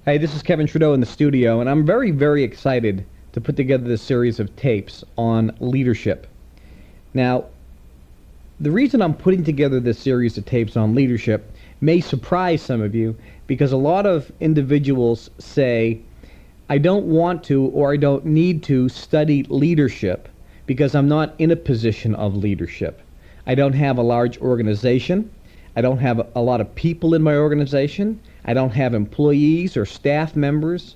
Hey, this is Kevin Trudeau in the studio, and I'm very, very excited to put together this series of tapes on leadership. Now, the reason I'm putting together this series of tapes on leadership may surprise some of you, because a lot of individuals say, I don't want to or I don't need to study leadership because I'm not in a position of leadership. I don't have a large organization. I don't have a lot of people in my organization. I don't have employees or staff members.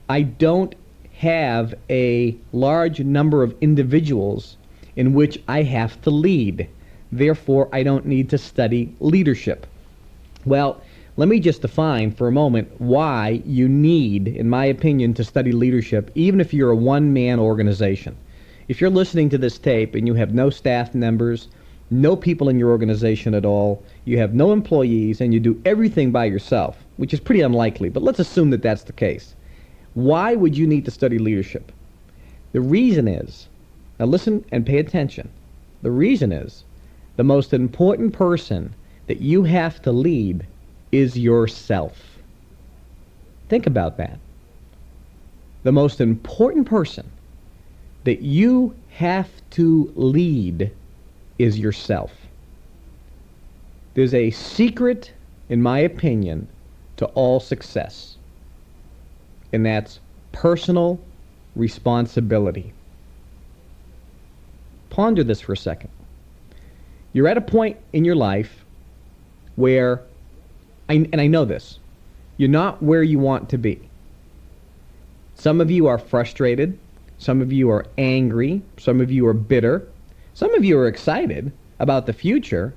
I don't have a large number of individuals in which I have to lead. Therefore, I don't need to study leadership. Well, let me just define for a moment why you need, in my opinion, to study leadership, even if you're a one-man organization. If you're listening to this tape and you have no staff members, no people in your organization at all, you have no employees, and you do everything by yourself, which is pretty unlikely, but let's assume that that's the case. Why would you need to study leadership? The reason is, now listen and pay attention, the reason is the most important person that you have to lead is yourself. Think about that. The most important person that you have to lead is yourself. There's a secret, in my opinion, to all success, and that's personal responsibility. Ponder this for a second. You're at a point in your life where, and I know this, you're not where you want to be. Some of you are frustrated. Some of you are angry. Some of you are bitter. Some of you are excited about the future.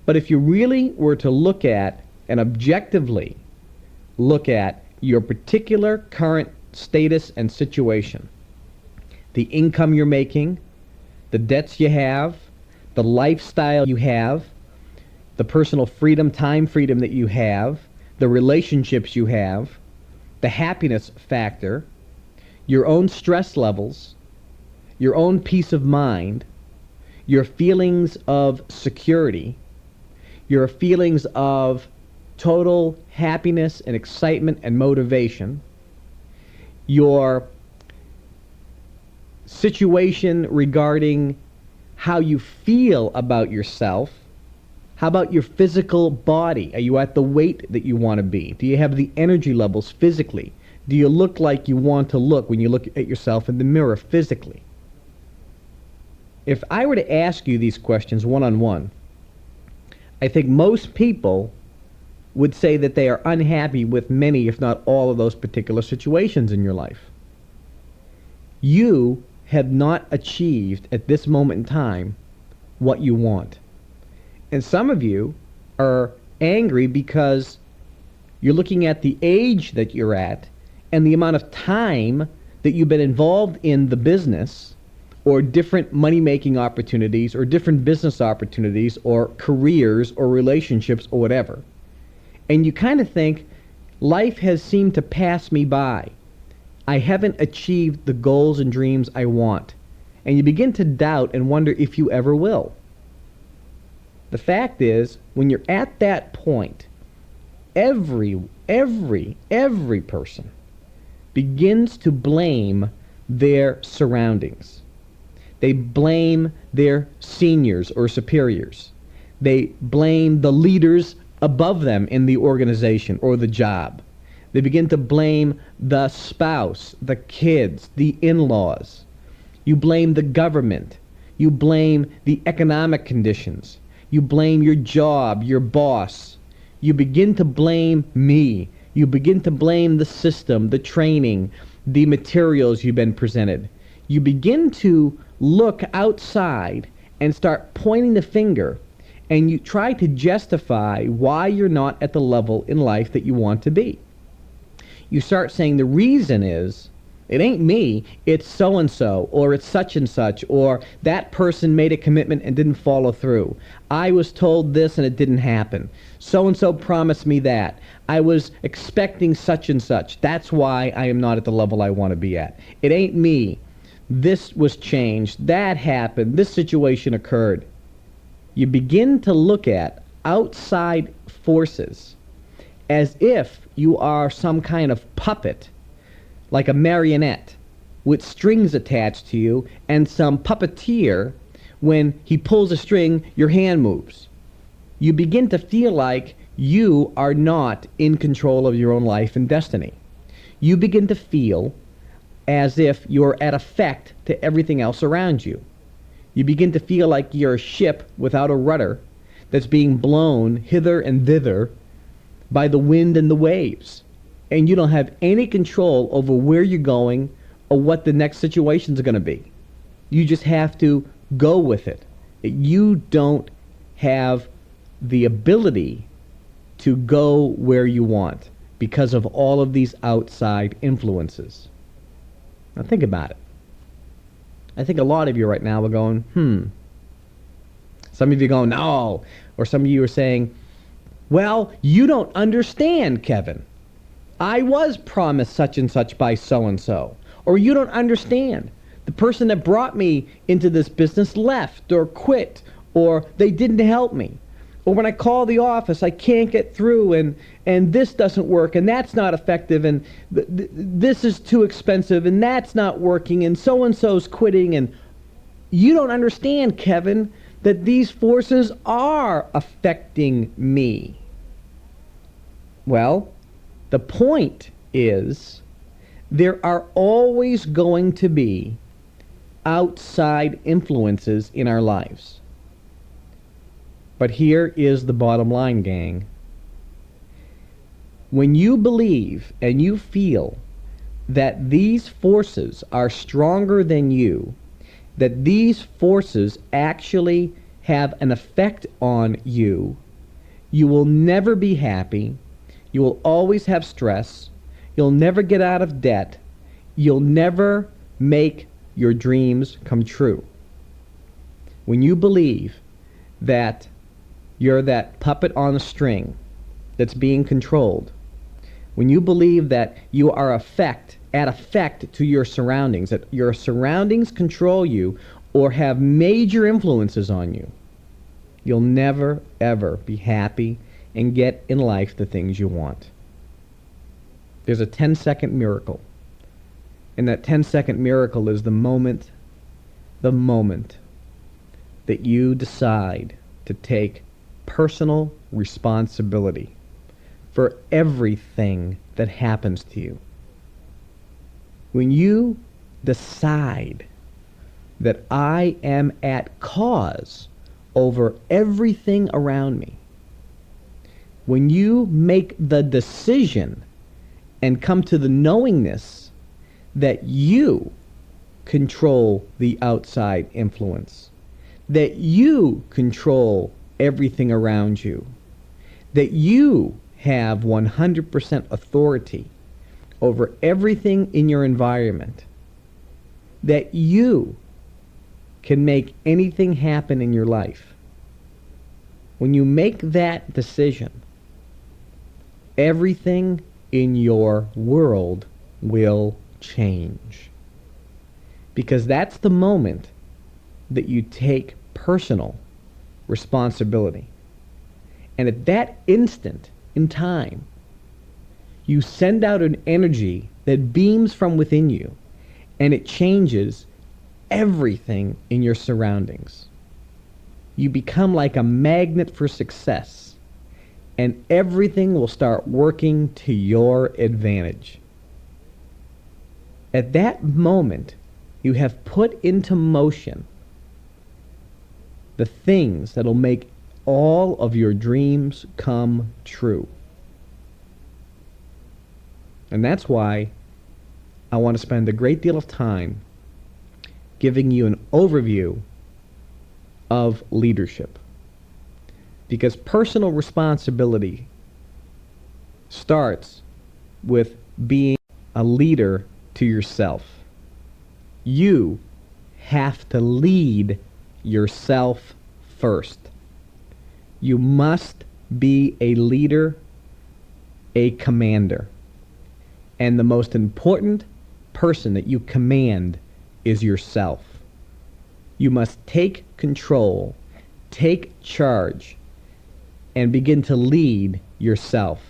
But if you really were to look at and objectively look at your particular current status and situation, the income you're making, the debts you have, the lifestyle you have, the personal freedom, time freedom that you have, the relationships you have, the happiness factor, your own stress levels, your own peace of mind, your feelings of security, your feelings of total happiness and excitement and motivation, your situation regarding how you feel about yourself. How about your physical body? Are you at the weight that you want to be? Do you have the energy levels physically? Do you look like you want to look when you look at yourself in the mirror physically? If I were to ask you these questions one-on-one, I think most people would say that they are unhappy with many, if not all, of those particular situations in your life. You have not achieved at this moment in time what you want. And some of you are angry because you're looking at the age that you're at and the amount of time that you've been involved in the business or different money-making opportunities or different business opportunities or careers or relationships or whatever. And you kind of think, life has seemed to pass me by. I haven't achieved the goals and dreams I want. And you begin to doubt and wonder if you ever will. The fact is, when you're at that point, every person begins to blame their surroundings. They blame their seniors or superiors. They blame the leaders above them in the organization or the job. They begin to blame the spouse, the kids, the in-laws. You blame the government. You blame the economic conditions. You blame your job, your boss. You begin to blame me. You begin to blame the system, the training, the materials you've been presented. You begin to look outside and start pointing the finger, and you try to justify why you're not at the level in life that you want to be. You start saying the reason is, it ain't me, it's so-and-so, or it's such and such, or that person made a commitment and didn't follow through. I was told this and it didn't happen. So-and-so promised me that. I was expecting such and such. That's why I am not at the level I want to be at. It ain't me. This was changed. That happened. This situation occurred. You begin to look at outside forces as if you are some kind of puppet, like a marionette, with strings attached to you, and some puppeteer, when he pulls a string, your hand moves. You begin to feel like you are not in control of your own life and destiny. You begin to feel as if you're at effect to everything else around you. You begin to feel like you're a ship without a rudder that's being blown hither and thither by the wind and the waves. And you don't have any control over where you're going or what the next situation's going to be. You just have to go with it. You don't have the ability to go where you want because of all of these outside influences. Now think about it. I think a lot of you right now are going, Some of you are going, no. Or some of you are saying, well, you don't understand, Kevin. I was promised such and such by so-and-so. Or you don't understand. The person that brought me into this business left or quit, or they didn't help me. Or when I call the office, I can't get through, and this doesn't work, and that's not effective, and this is too expensive, and that's not working, and so-and-so's quitting. And you don't understand, Kevin, that these forces are affecting me. Well, the point is there are always going to be outside influences in our lives. But here is the bottom line, gang. When you believe and you feel that these forces are stronger than you, that these forces actually have an effect on you, you will never be happy. You will always have stress. You'll never get out of debt. You'll never make your dreams come true. When you believe that you're that puppet on a string that's being controlled, when you believe that you are at effect to your surroundings, that your surroundings control you or have major influences on you, you'll never, ever be happy and get in life the things you want. There's a 10-second miracle. And that 10-second miracle is the moment that you decide to take personal responsibility for everything that happens to you. When you decide that I am at cause over everything around me, when you make the decision and come to the knowingness that you control the outside influence, that you control everything around you, that you have 100% authority over everything in your environment, that you can make anything happen in your life. When you make that decision, everything in your world will change. Because that's the moment that you take personal responsibility. And at that instant in time, you send out an energy that beams from within you, and it changes everything in your surroundings. You become like a magnet for success, and everything will start working to your advantage. At that moment, you have put into motion the things that will make all of your dreams come true. And that's why I want to spend a great deal of time giving you an overview of leadership. Because personal responsibility starts with being a leader to yourself. You have to lead yourself first. You must be a leader, a commander. And the most important person that you command is yourself. You must take control, take charge, and begin to lead yourself.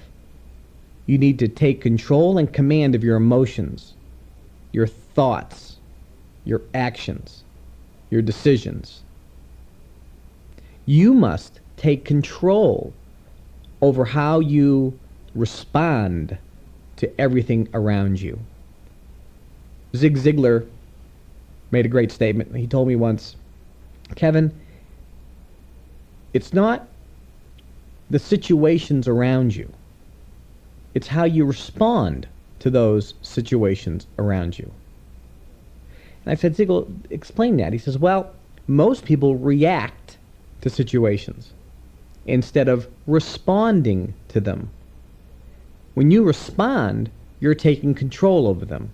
You need to take control and command of your emotions, your thoughts, your actions, your decisions. You must take control over how you respond to everything around you. Zig Ziglar made a great statement. He told me once, Kevin, it's not the situations around you. It's how you respond to those situations around you. And I said, Ziglar, explain that. He says, well, most people react to situations instead of responding to them. When you respond, you're taking control over them.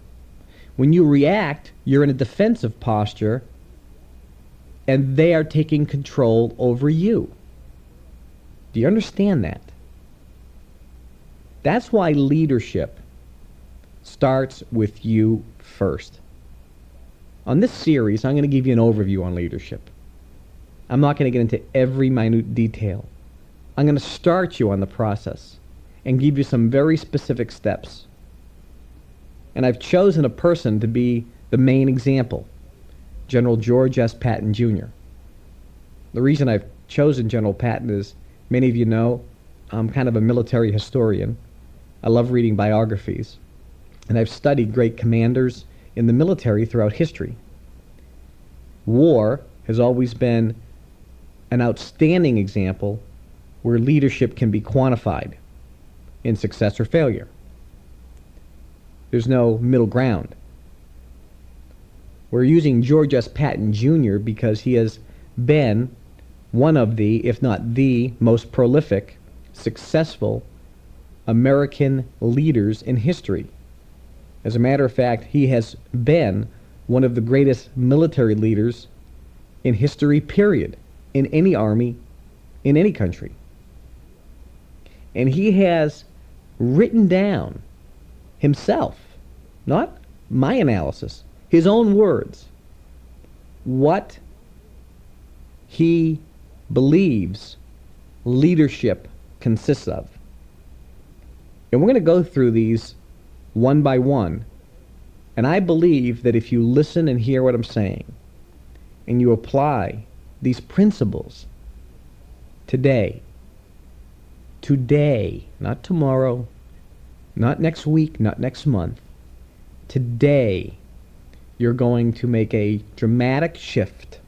When you react, you're in a defensive posture, and they are taking control over you. Do you understand that? That's why leadership starts with you first. On this series, I'm going to give you an overview on leadership. I'm not going to get into every minute detail. I'm going to start you on the process and give you some very specific steps. And I've chosen a person to be the main example, General George S. Patton, Jr. The reason I've chosen General Patton is, many of you know, I'm kind of a military historian. I love reading biographies. And I've studied great commanders in the military throughout history. War has always been an outstanding example where leadership can be quantified in success or failure. There's no middle ground. We're using George S. Patton Jr. because he has been one of the, if not the, most prolific, successful American leaders in history. As a matter of fact, he has been one of the greatest military leaders in history, period, in any army, in any country. And he has written down himself, not my analysis, his own words, what he believes leadership consists of. And we're going to go through these one by one. And I believe that if you listen and hear what I'm saying, and you apply these principles today, not tomorrow, not next week, not next month, today, you're going to make a dramatic shift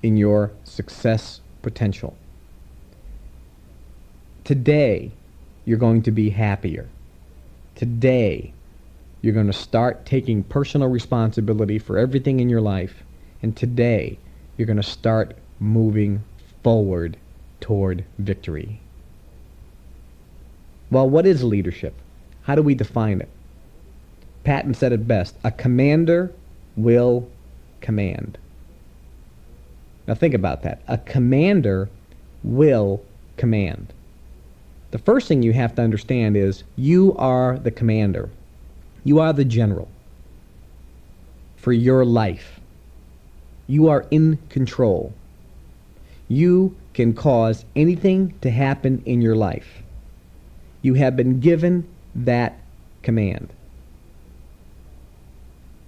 in your success potential. Today, you're going to be happier. Today, you're going to start taking personal responsibility for everything in your life. And today, you're going to start moving forward toward victory. Well, what is leadership? How do we define it? Patton said it best: a commander will command. Now think about that. A commander will command. The first thing you have to understand is you are the commander. You are the general for your life. You are in control. You can cause anything to happen in your life. You have been given that command.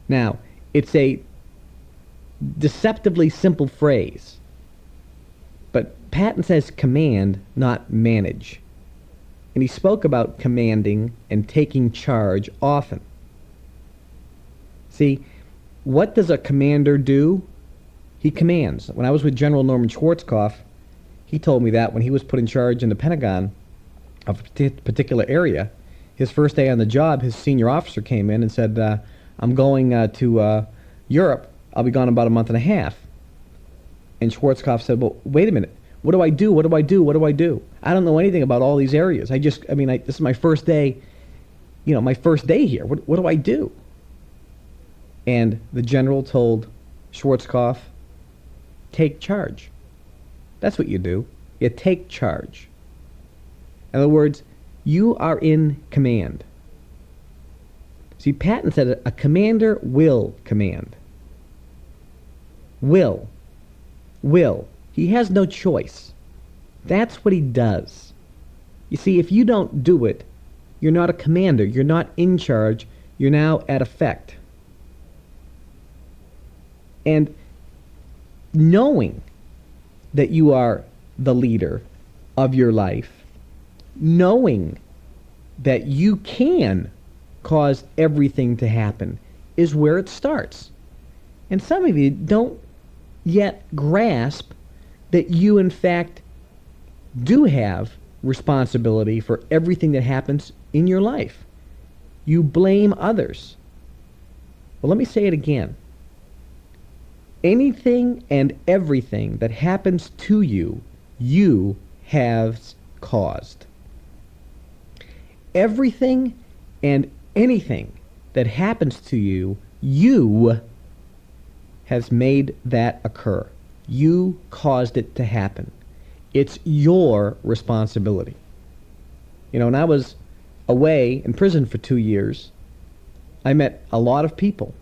Now, it's a deceptively simple phrase, but Patton says command, not manage. And he spoke about commanding and taking charge often. See, what does a commander do? He commands. When I was with General Norman Schwarzkopf, he told me that when he was put in charge in the Pentagon of a particular area, his first day on the job, his senior officer came in and said, I'm going to Europe. I'll be gone about a month and a half. And Schwarzkopf said, well, wait a minute. What do I do? What do I do? What do I do? I don't know anything about all these areas. This is my first day, my first day here. What do I do? And the general told Schwarzkopf, take charge. That's what you do. You take charge. In other words, you are in command. See, Patton said a commander will command. Will. He has no choice. That's what he does. You see, if you don't do it, You're not a commander. You're not in charge. You're now at effect. And knowing that you are the leader of your life, knowing that you can cause everything to happen, is where it starts. And some of you don't yet grasp that you, in fact, do have responsibility for everything that happens in your life. You blame others. Well, let me say it again. Anything and everything that happens to you, you have caused. Everything and anything that happens to you, you has made that occur. You caused it to happen. It's your responsibility. You know, when I was away in prison for 2 years, I met a lot of people.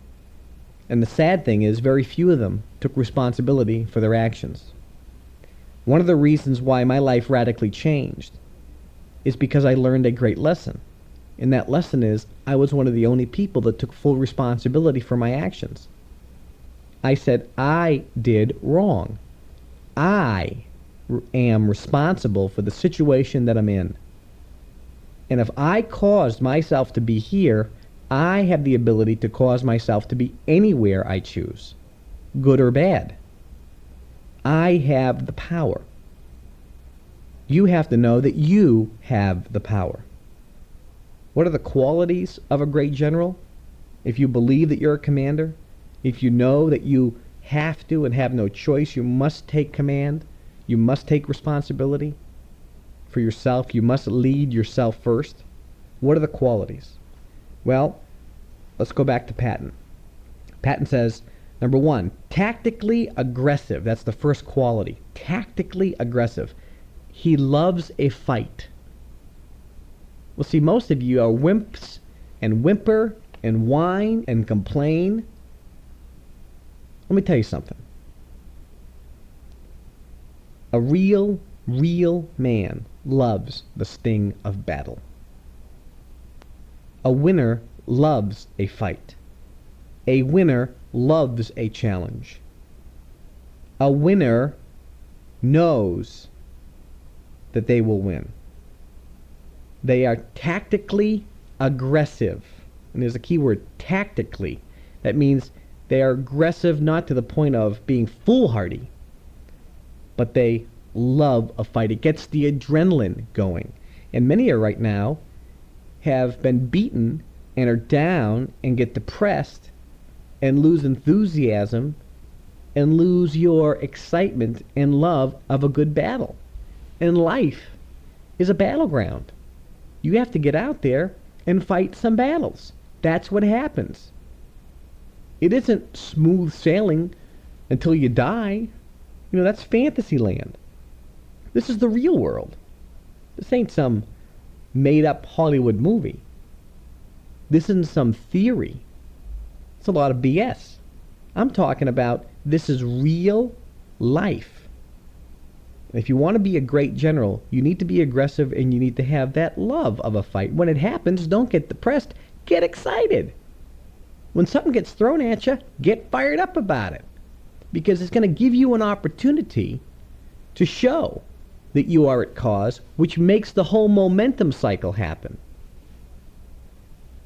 And the sad thing is, very few of them took responsibility for their actions. One of the reasons why my life radically changed is because I learned a great lesson. And that lesson is, I was one of the only people that took full responsibility for my actions. I said, I did wrong. I am responsible for the situation that I'm in. And if I caused myself to be here, I have the ability to cause myself to be anywhere I choose, good or bad. I have the power. You have to know that you have the power. What are the qualities of a great general? If you believe that you're a commander, if you know that you have to and have no choice, you must take command, you must take responsibility for yourself, you must lead yourself first. What are the qualities? Well, let's go back to Patton. Patton says, number 1, tactically aggressive. That's the first quality. Tactically aggressive. He loves a fight. Well, see, most of you are wimps and whimper and whine and complain. Let me tell you something. A real man loves the sting of battle. A winner loves a fight. A winner loves a challenge. A winner knows that they will win. They are tactically aggressive. And there's a key word, tactically. That means they are aggressive not to the point of being foolhardy, but they love a fight. It gets the adrenaline going. And many are right now have been beaten and are down and get depressed and lose enthusiasm and lose your excitement and love of a good battle. And life is a battleground. You have to get out there and fight some battles. That's what happens. It isn't smooth sailing until you die. You know, that's fantasy land. This is the real world. This ain't some made-up Hollywood movie. This isn't some theory. It's a lot of BS. I'm talking about this is real life. If you want to be a great general, you need to be aggressive and you need to have that love of a fight. When it happens, don't get depressed. Get excited. When something gets thrown at you, get fired up about it. Because it's going to give you an opportunity to show that you are at cause, which makes the whole momentum cycle happen.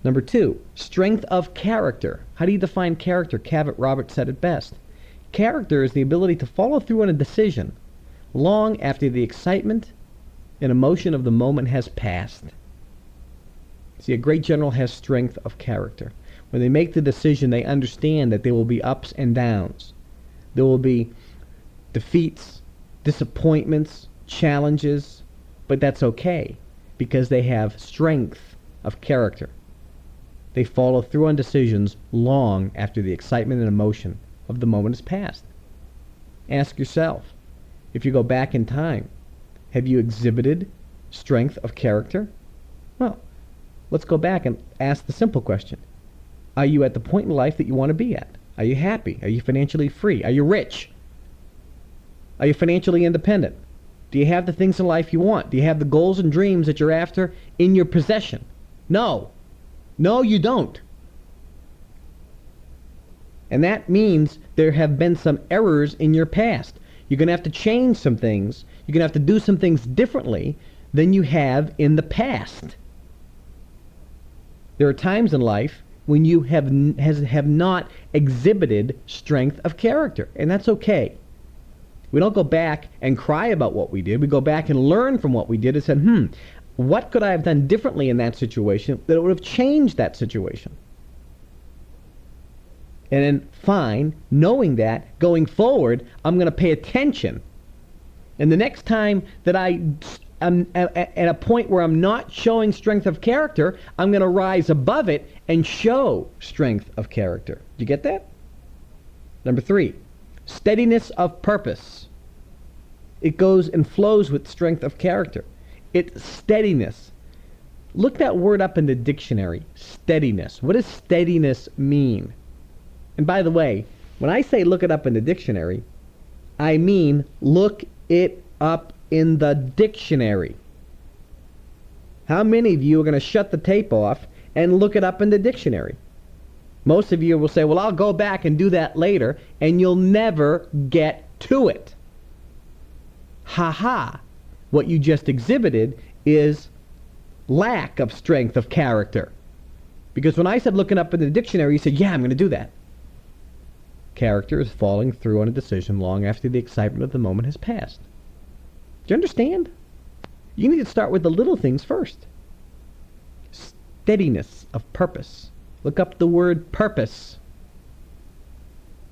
Number 2, strength of character. How do you define character? Cavett Roberts said it best. Character is the ability to follow through on a decision long after the excitement and emotion of the moment has passed. See, a great general has strength of character. When they make the decision, they understand that there will be ups and downs. There will be defeats, disappointments, challenges, but that's okay because they have strength of character. They follow through on decisions long after the excitement and emotion of the moment has passed. Ask yourself, if you go back in time, have you exhibited strength of character? Well, let's go back and ask the simple question. Are you at the point in life that you want to be at? Are you happy? Are you financially free? Are you rich? Are you financially independent? Do you have the things in life you want? Do you have the goals and dreams that you're after in your possession? No. No, you don't. And that means there have been some errors in your past. You're going to have to change some things. You're going to have to do some things differently than you have in the past. There are times in life when you have not exhibited strength of character, and that's okay. We don't go back and cry about what we did. We go back and learn from what we did and said, what could I have done differently in that situation that would have changed that situation? And then, fine, knowing that, going forward, I'm going to pay attention. And the next time that I'm at a point where I'm not showing strength of character, I'm going to rise above it and show strength of character. Do you get that? Number 3, steadiness of purpose. It goes and flows with strength of character. It's steadiness. Look that word up in the dictionary, steadiness. What does steadiness mean? And by the way, when I say look it up in the dictionary, I mean look it up in the dictionary. How many of you are going to shut the tape off and look it up in the dictionary? Most of you will say, well, I'll go back and do that later, and you'll never get to it. Ha-ha. What you just exhibited is lack of strength of character. Because when I said looking up in the dictionary, you said, yeah, I'm going to do that. Character is following through on a decision long after the excitement of the moment has passed. Do you understand? You need to start with the little things first. Steadiness of purpose. Look up the word purpose.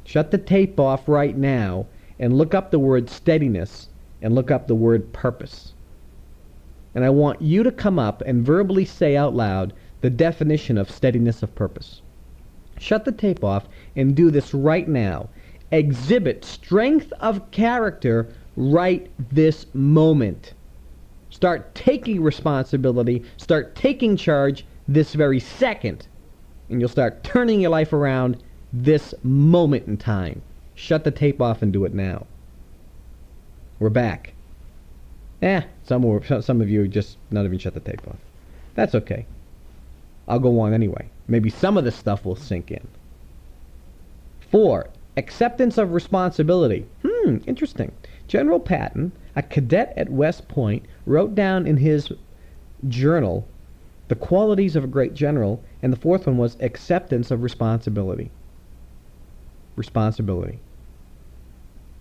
Shut the tape off right now and look up the word steadiness and look up the word purpose. And I want you to come up and verbally say out loud the definition of steadiness of purpose. Shut the tape off and do this right now. Exhibit strength of character right this moment. Start taking responsibility. Start taking charge this very second. And you'll start turning your life around this moment in time. Shut the tape off and do it now. We're back. Some of you just not even shut the tape off. That's okay. I'll go on anyway. Maybe some of this stuff will sink in. 4, acceptance of responsibility. Interesting. General Patton, a cadet at West Point, wrote down in his journal the qualities of a great general, and the 4th one was acceptance of responsibility. Responsibility.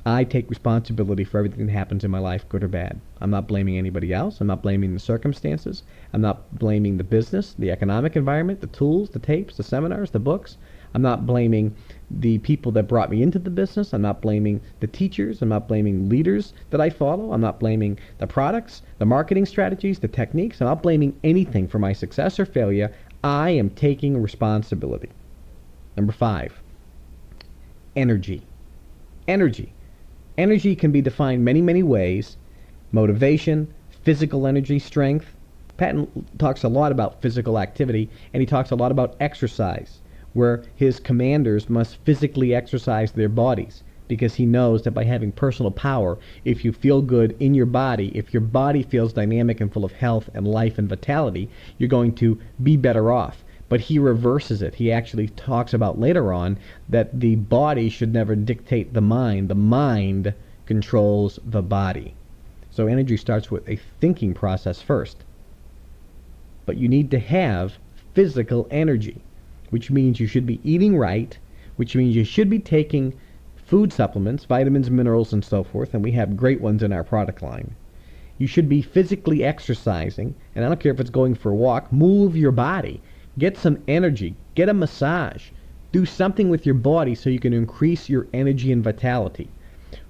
I take responsibility for everything that happens in my life, good or bad. I'm not blaming anybody else. I'm not blaming the circumstances. I'm not blaming the business, the economic environment, the tools, the tapes, the seminars, the books. I'm not blaming the people that brought me into the business. I'm not blaming the teachers. I'm not blaming leaders that I follow. I'm not blaming the products, the marketing strategies, the techniques. I'm not blaming anything for my success or failure. I am taking responsibility. Number 5, energy. Energy. Energy can be defined many, many ways. Motivation, physical energy, strength. Patton talks a lot about physical activity, and he talks a lot about exercise, where his commanders must physically exercise their bodies, because he knows that by having personal power, if you feel good in your body, if your body feels dynamic and full of health and life and vitality, you're going to be better off. But he reverses it. He actually talks about later on that the body should never dictate the mind. The mind controls the body. So energy starts with a thinking process first. But you need to have physical energy, which means you should be eating right, which means you should be taking food supplements, vitamins, minerals, and so forth, and we have great ones in our product line. You should be physically exercising, and I don't care if it's going for a walk, move your body. Get some energy. Get a massage. Do something with your body so you can increase your energy and vitality.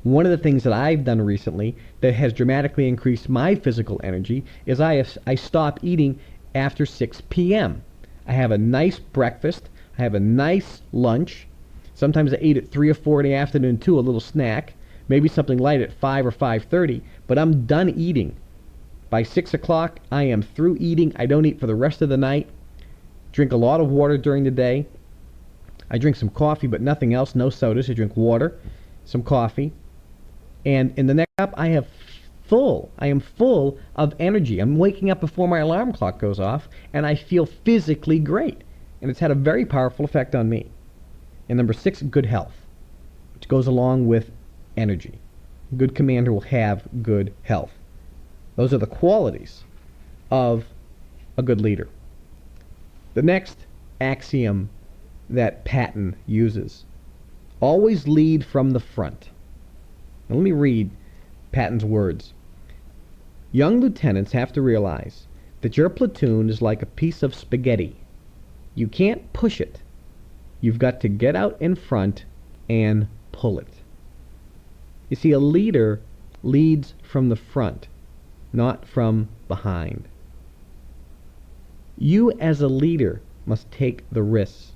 One of the things that I've done recently that has dramatically increased my physical energy is I stop eating after 6 p.m. I have a nice breakfast. I have a nice lunch. Sometimes I eat at 3 or 4 in the afternoon too, a little snack. Maybe something light at 5 or 5:30. But I'm done eating. By 6 o'clock, I am through eating. I don't eat for the rest of the night. Drink a lot of water during the day. I drink some coffee, but nothing else, no sodas. I drink water, some coffee. And in the next cup, I have full. I am full of energy. I'm waking up before my alarm clock goes off, and I feel physically great. And it's had a very powerful effect on me. And number 6, good health, which goes along with energy. A good commander will have good health. Those are the qualities of a good leader. The next axiom that Patton uses: always lead from the front. Now let me read Patton's words. Young lieutenants have to realize that your platoon is like a piece of spaghetti. You can't push it. You've got to get out in front and pull it. You see, a leader leads from the front, not from behind. You as a leader must take the risks,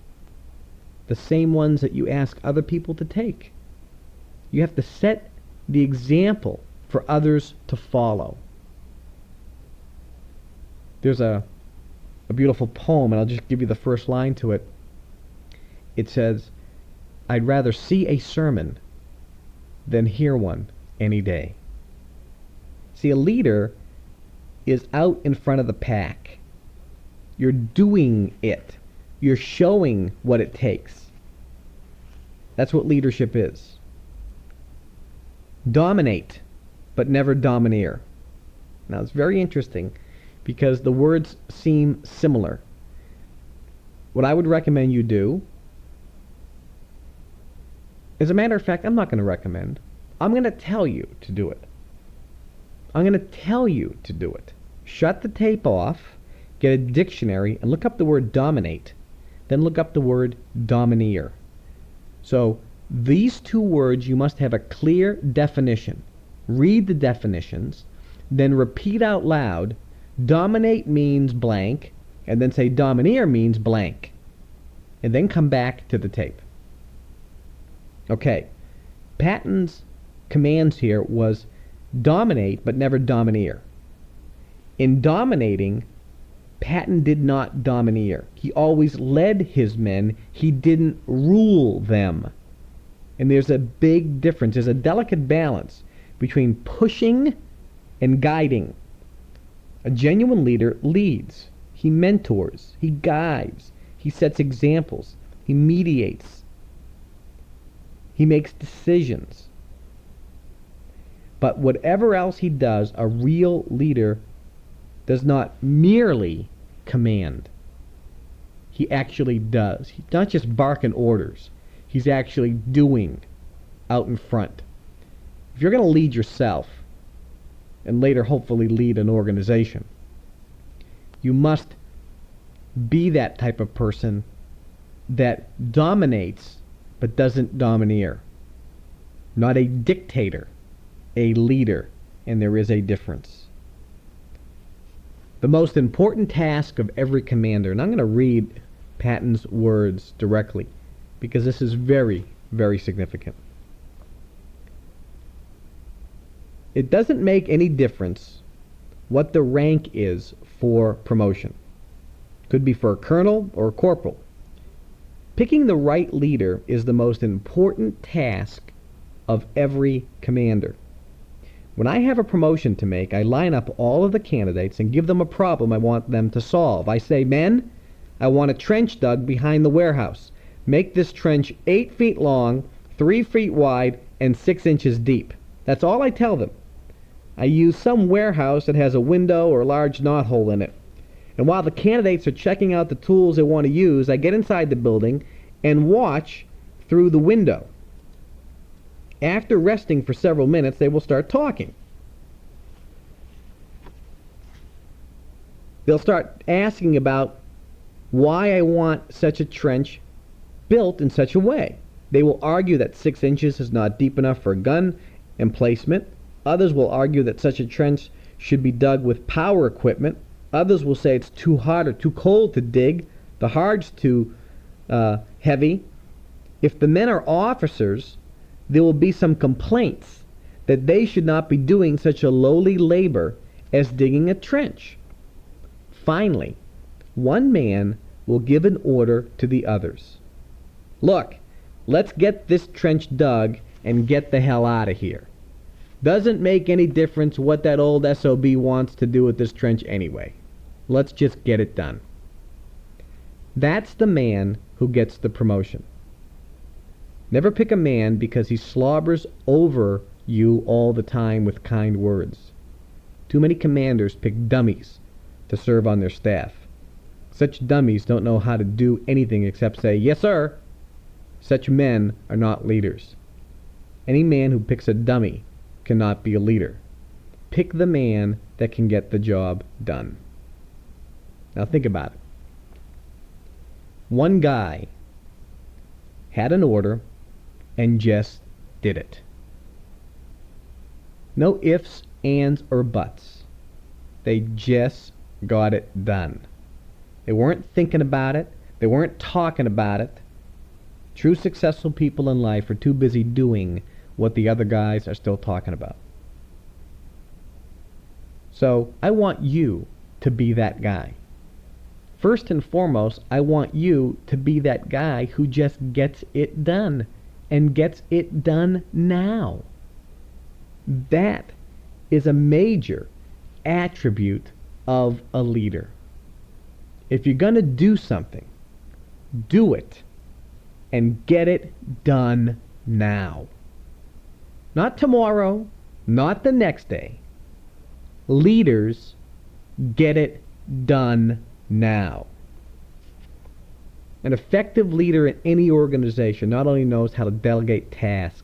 the same ones that you ask other people to take. You have to set the example for others to follow. There's a beautiful poem, and I'll just give you the first line to it. It says, I'd rather see a sermon than hear one any day. See, a leader is out in front of the pack. You're doing it. You're showing what it takes. That's what leadership is. Dominate, but never domineer. Now, it's very interesting because the words seem similar. What I would recommend you do, as a matter of fact, I'm not going to recommend. I'm going to tell you to do it. I'm going to tell you to do it. Shut the tape off, get a dictionary, and look up the word dominate. Then look up the word domineer. So these two words, you must have a clear definition. Read the definitions, then repeat out loud, dominate means blank, and then say domineer means blank. And then come back to the tape. Okay, Patton's commands here was dominate but never domineer. In dominating, Patton did not domineer. He always led his men. He didn't rule them. And there's a big difference. There's a delicate balance between pushing and guiding. A genuine leader leads. He mentors. He guides. He sets examples. He mediates. He makes decisions. But whatever else he does, a real leader does not merely command. He actually does. He's not just barking orders. He's actually doing out in front. If you're going to lead yourself, and later hopefully lead an organization, you must be that type of person that dominates but doesn't domineer. Not a dictator, a leader, and there is a difference. The most important task of every commander, and I'm going to read Patton's words directly because this is very, very significant. It doesn't make any difference what the rank is for promotion. Could be for a colonel or a corporal. Picking the right leader is the most important task of every commander. When I have a promotion to make, I line up all of the candidates and give them a problem I want them to solve. I say, men, I want a trench dug behind the warehouse. Make this trench 8 feet long, 3 feet wide, and 6 inches deep. That's all I tell them. I use some warehouse that has a window or a large knothole in it. And while the candidates are checking out the tools they want to use, I get inside the building and watch through the window. After resting for several minutes, they will start talking. They'll start asking about why I want such a trench built in such a way. They will argue that 6 inches is not deep enough for a gun emplacement. Others will argue that such a trench should be dug with power equipment. Others will say it's too hot or too cold to dig. The hard's too heavy. If the men are officers, there will be some complaints that they should not be doing such a lowly labor as digging a trench. Finally, one man will give an order to the others. Look, let's get this trench dug and get the hell out of here. Doesn't make any difference what that old SOB wants to do with this trench anyway. Let's just get it done. That's the man who gets the promotion. Never pick a man because he slobbers over you all the time with kind words. Too many commanders pick dummies to serve on their staff. Such dummies don't know how to do anything except say, "Yes, sir." Such men are not leaders. Any man who picks a dummy cannot be a leader. Pick the man that can get the job done. Now think about it. One guy had an order and just did it. No ifs, ands, or buts. They just got it done. They weren't thinking about it. They weren't talking about it. True successful people in life are too busy doing what the other guys are still talking about. So I want you to be that guy. First and foremost, I want you to be that guy who just gets it done, and gets it done now. That is a major attribute of a leader. If you're going to do something, do it and get it done now. Not tomorrow, not the next day. Leaders get it done now. An effective leader in any organization not only knows how to delegate tasks,